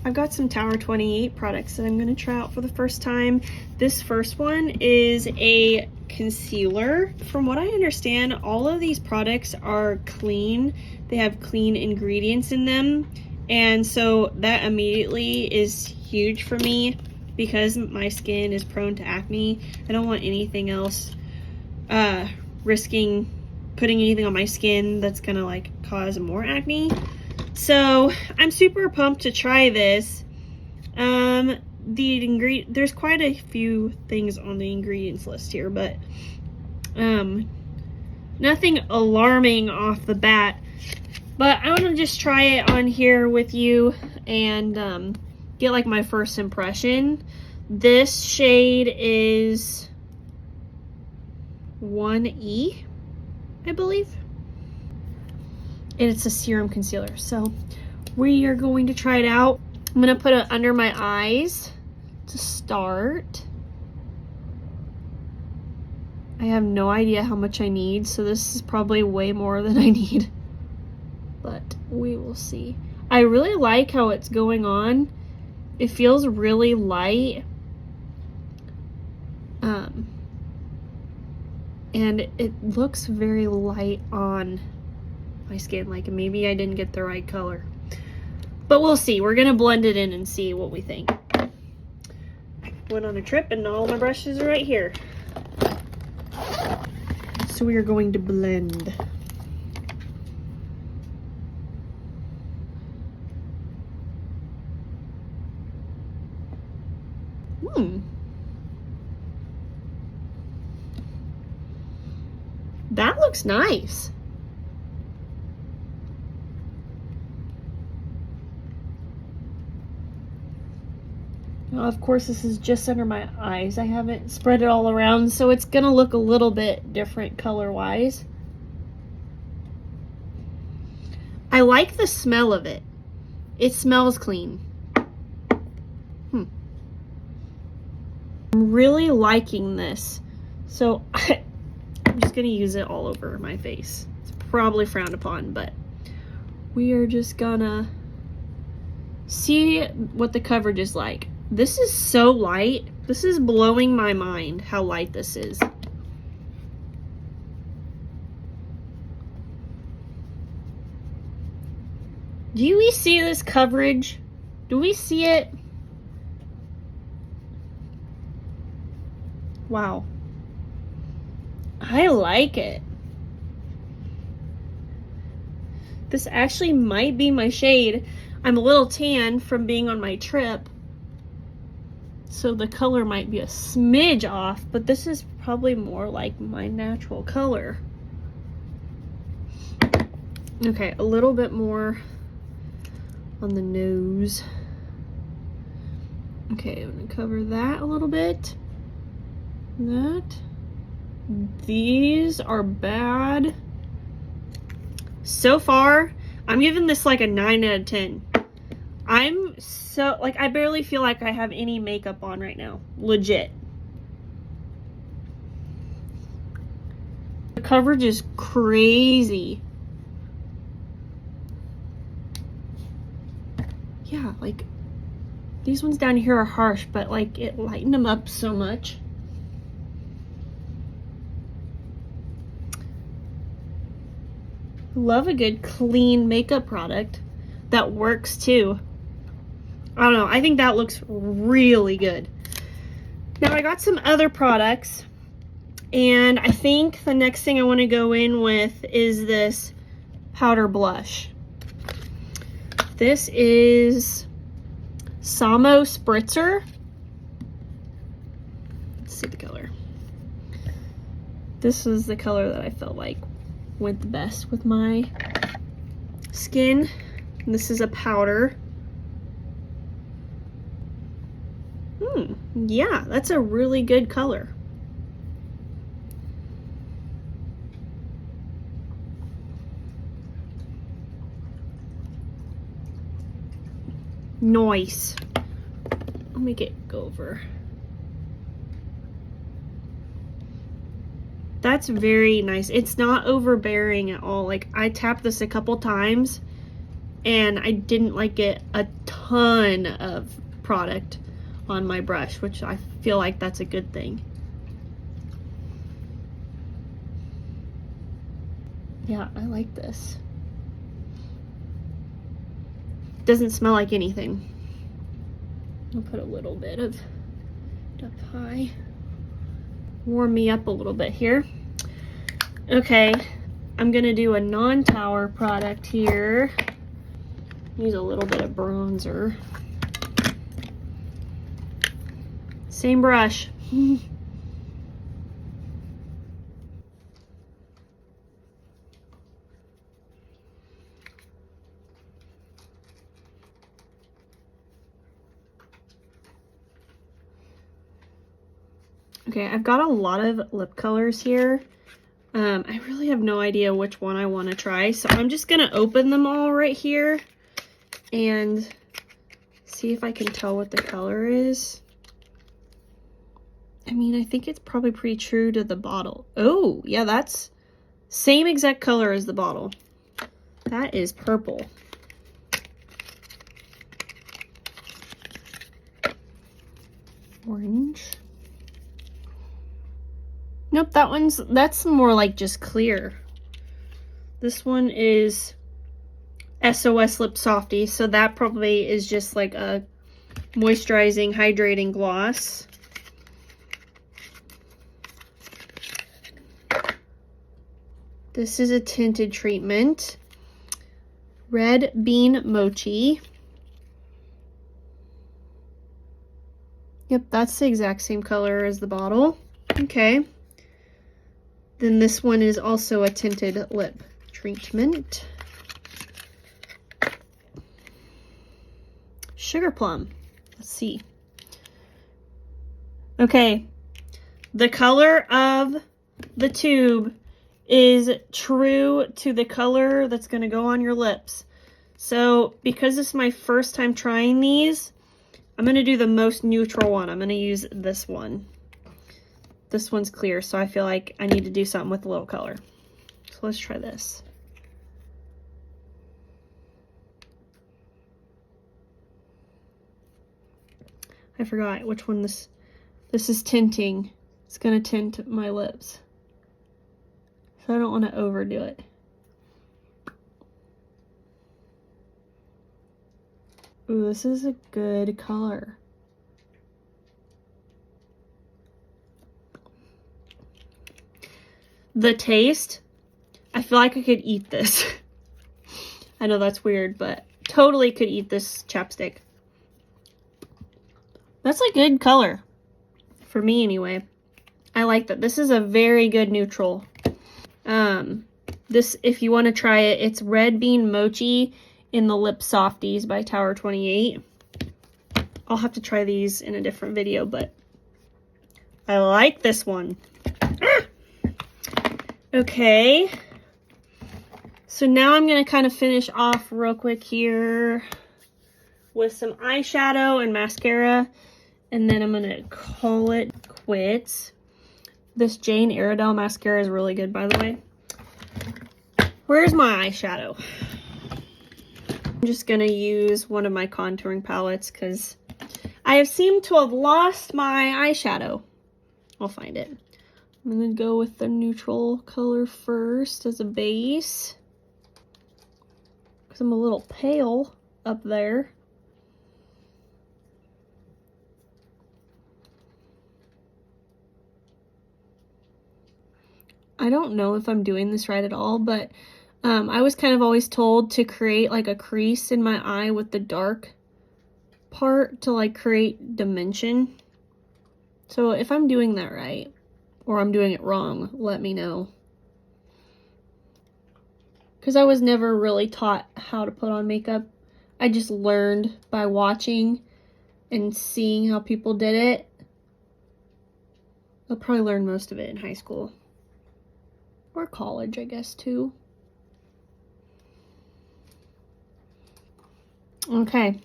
I've got some Tower 28 products that I'm going to try out for the first time. This first one is a concealer. From what I understand, all of these products are clean. They have clean ingredients in them. And so that immediately is huge for me because my skin is prone to acne. I don't want anything else risking putting anything on my skin that's gonna like cause more acne. So I'm super pumped to try this. There's quite a few things on the ingredients list here, but nothing alarming off the bat. But I want to just try it on here with you and get like my first impression. This shade is 1E, I believe. And it's a serum concealer. So we are going to try it out. I'm going to put it under my eyes to start. I have no idea how much I need, so this is probably way more than I need. But we will see. I really like how it's going on. It feels really light. And it looks very light on my skin. Like maybe I didn't get the right color. But we'll see. We're gonna blend it in and see what we think. Went on a trip and all my brushes are right here. So we are going to blend. That looks nice. Now, of course, this is just under my eyes. I haven't spread it all around, so it's gonna look a little bit different color-wise. I like the smell of it. It smells clean. I'm really liking this. So I'm just gonna use it all over my face. It's probably frowned upon, but we are just gonna see what the coverage is like. This is so light. This is blowing my mind how light this is. Do we see this coverage? Do we see it? Wow. I like it. This actually might be my shade. I'm a little tan from being on my trip, so the color might be a smidge off, but this is probably more like my natural color. Okay, a little bit more on the nose. Okay, I'm gonna cover that a little bit. That. These are bad. So far, I'm giving this like a 9 out of 10. I'm so, like, I barely feel like I have any makeup on right now. Legit. The coverage is crazy. Yeah, like, these ones down here are harsh, but like, it lightened them up so much. Love a good clean makeup product that works too. I don't know, I think that looks really good. Now I got some other products, and I think the next thing I want to go in with is this powder blush. This is Samo Spritzer. Let's see the color. This is the color that I felt like went the best with my skin. And this is a powder. Yeah, that's a really good color. Nice. Let me go over. That's very nice. It's not overbearing at all. Like, I tapped this a couple times and I didn't like get a ton ton of product on my brush, which I feel like that's a good thing. Yeah, I like this. Doesn't smell like anything. I'll put a little bit of up high. Warm me up a little bit here. Okay, I'm gonna do a non-tower product here. Use a little bit of bronzer. Same brush. Okay, I've got a lot of lip colors here. I really have no idea which one I want to try, so I'm just gonna open them all right here and see if I can tell what the color is. I mean, I think it's probably pretty true to the bottle. Oh, yeah, that's same exact color as the bottle. That is purple. Orange. Nope, that's more like just clear. This one is SOS Lip Softy, so that probably is just like a moisturizing, hydrating gloss. This is a tinted treatment. Red Bean Mochi. Yep, that's the exact same color as the bottle. Okay. Then this one is also a tinted lip treatment. Sugar Plum. Let's see. Okay. The color of the tube is true to the color that's going to go on your lips. So because this is my first time trying these, I'm going to do the most neutral one. I'm going to use this one. This one's clear, so I feel like I need to do something with a little color. So let's try this. I forgot which one this is tinting. It's going to tint my lips. So I don't want to overdo it. Ooh, this is a good color. The taste, I feel like I could eat this. I know that's weird, but totally could eat this chapstick. That's a good color. For me, anyway. I like that. This is a very good neutral. This, if you want to try it, it's Red Bean Mochi in the Lip Softies by Tower 28. I'll have to try these in a different video, but I like this one. Okay. So now I'm going to kind of finish off real quick here with some eyeshadow and mascara, and then I'm going to call it quits. This Jane Iredale mascara is really good, by the way. Where's my eyeshadow? I'm just going to use one of my contouring palettes because I have seemed to have lost my eyeshadow. I'll find it. I'm going to go with the neutral color first as a base because I'm a little pale up there. I don't know if I'm doing this right at all, but I was kind of always told to create like a crease in my eye with the dark part to like create dimension. So if I'm doing that right or I'm doing it wrong, let me know. Because I was never really taught how to put on makeup. I just learned by watching and seeing how people did it. I'll probably learn most of it in high school. Or college, I guess, too. Okay.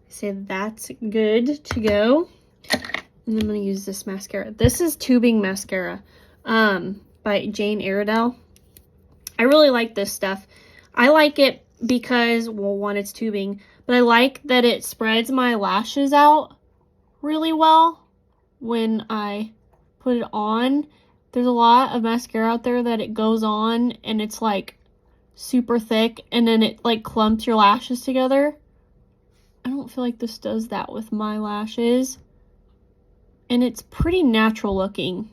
So that's good to go. And I'm going to use this mascara. This is tubing mascara by Jane Iredale. I really like this stuff. I like it because, well, one, it's tubing, But I like that it spreads my lashes out really well when I put it on. There's a lot of mascara out there that it goes on and it's like super thick and then it like clumps your lashes together. I don't feel like this does that with my lashes. And it's pretty natural looking.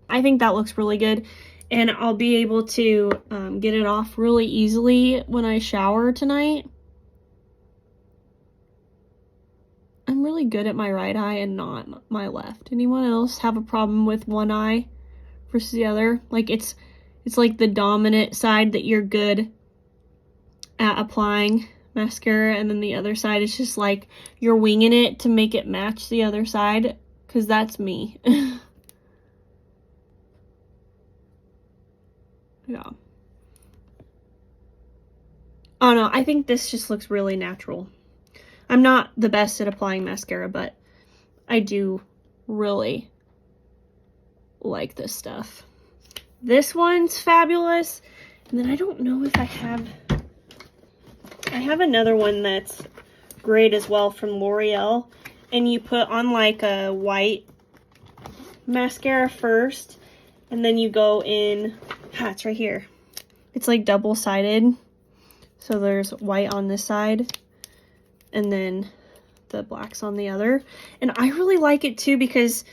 I think that looks really good. And I'll be able to get it off really easily when I shower tonight. I'm really good at my right eye and not my left. Anyone else have a problem with one eye versus the other? Like it's like the dominant side that you're good at applying mascara, and then the other side is just like you're winging it to make it match the other side, because that's me. Yeah. Oh no, I think this just looks really natural. I'm not the best at applying mascara, but I do really like this stuff. This one's fabulous. And then I don't know if I have another one that's great as well from L'Oreal. And you put on like a white mascara first, and then you go in, it's right here. It's like double-sided. So there's white on this side and then the black's on the other. And I really like it too because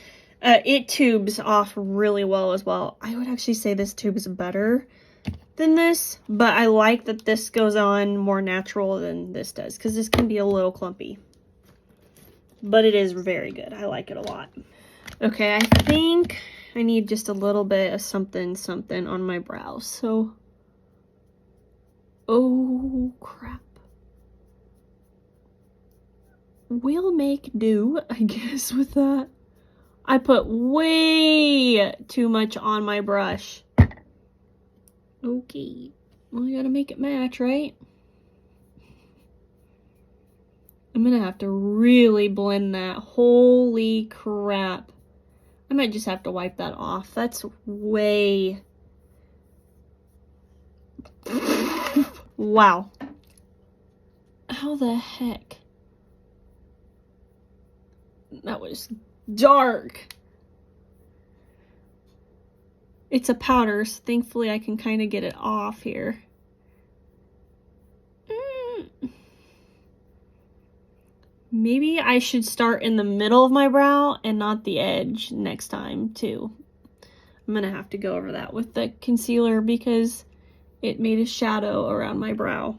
it tubes off really well as well. I would actually say this tube is better than this, but I like that this goes on more natural than this does because this can be a little clumpy. But it is very good. I like it a lot. Okay, I think I need just a little bit of something on my brows. So, oh crap. We'll make do, I guess, with that. I put way too much on my brush. Okay. Well, I gotta make it match, right? I'm gonna have to really blend that. Holy crap. I might just have to wipe that off. That's way... Wow. How the heck? That was dark. It's a powder, so thankfully I can kind of get it off here. Maybe I should start in the middle of my brow and not the edge next time, too. I'm gonna have to go over that with the concealer because it made a shadow around my brow.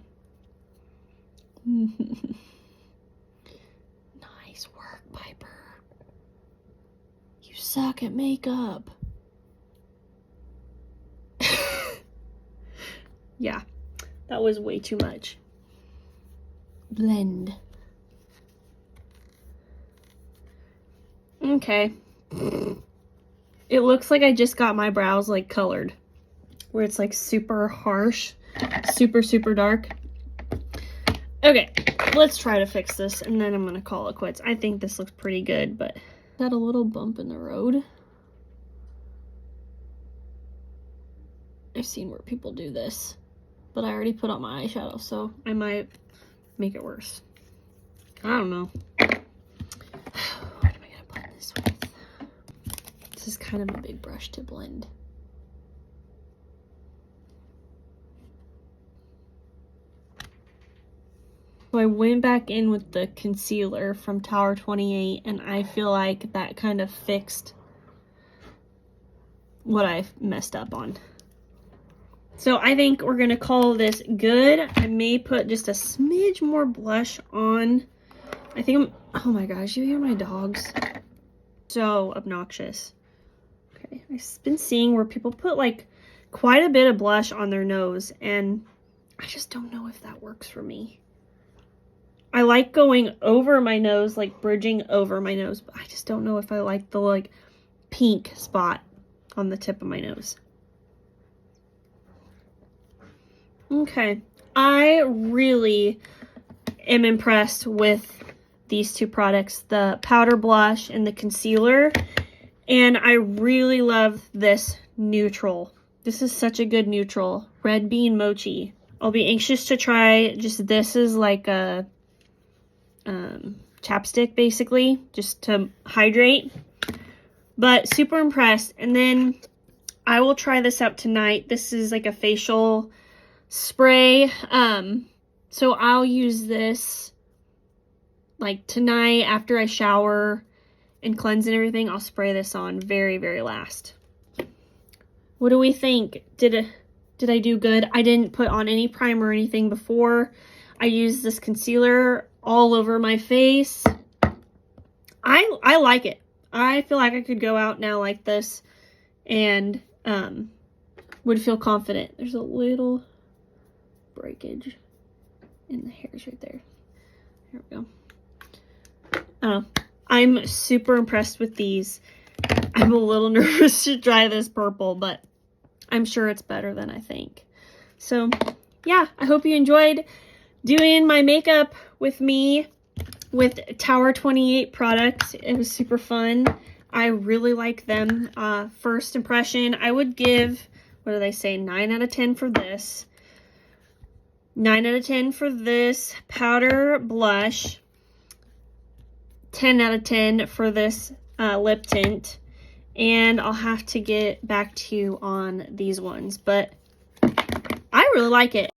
Nice work, Piper. You suck at makeup. Yeah, that was way too much. Blend. Okay. It looks like I just got my brows like colored, where it's like super harsh, super dark. Okay, let's try to fix this and then I'm gonna call it quits. I think this looks pretty good, but got a little bump in the road. I've seen where people do this, but I already put on my eyeshadow, so I might make it worse. I don't know. What am I gonna blend this with? This is kind of a big brush to blend. So I went back in with the concealer from Tower 28, and I feel like that kind of fixed what I messed up on. So I think we're gonna call this good. I may put just a smidge more blush on. I think oh my gosh, you hear my dogs? So obnoxious. Okay, I've been seeing where people put like quite a bit of blush on their nose, and I just don't know if that works for me. I like going over my nose, like bridging over my nose, but I just don't know if I like the like pink spot on the tip of my nose. Okay, I really am impressed with these two products, the powder blush and the concealer, and I really love this neutral This is such a good neutral. Red Bean Mochi. I'll be anxious to try just this as like a chapstick, basically, just to hydrate. But super impressed. And then I will try this out tonight. This is like a facial spray. So I'll use this like tonight after I shower and cleanse and everything. I'll spray this on very, very last. What do we think? Did I do good? I didn't put on any primer or anything before. I used this concealer all over my face. I like it. I feel like I could go out now like this and would feel confident. There's a little breakage in the hairs right there. There we go. I'm super impressed with these. I'm a little nervous to try this purple, but I'm sure it's better than I think. So yeah, I hope you enjoyed doing my makeup with me with Tower 28 products. It was super fun. I really like them. First impression, I would give, what do they say, 9 out of 10 for this. 9 out of 10 for this powder blush. 10 out of 10 for this lip tint. And I'll have to get back to you on these ones. But I really like it.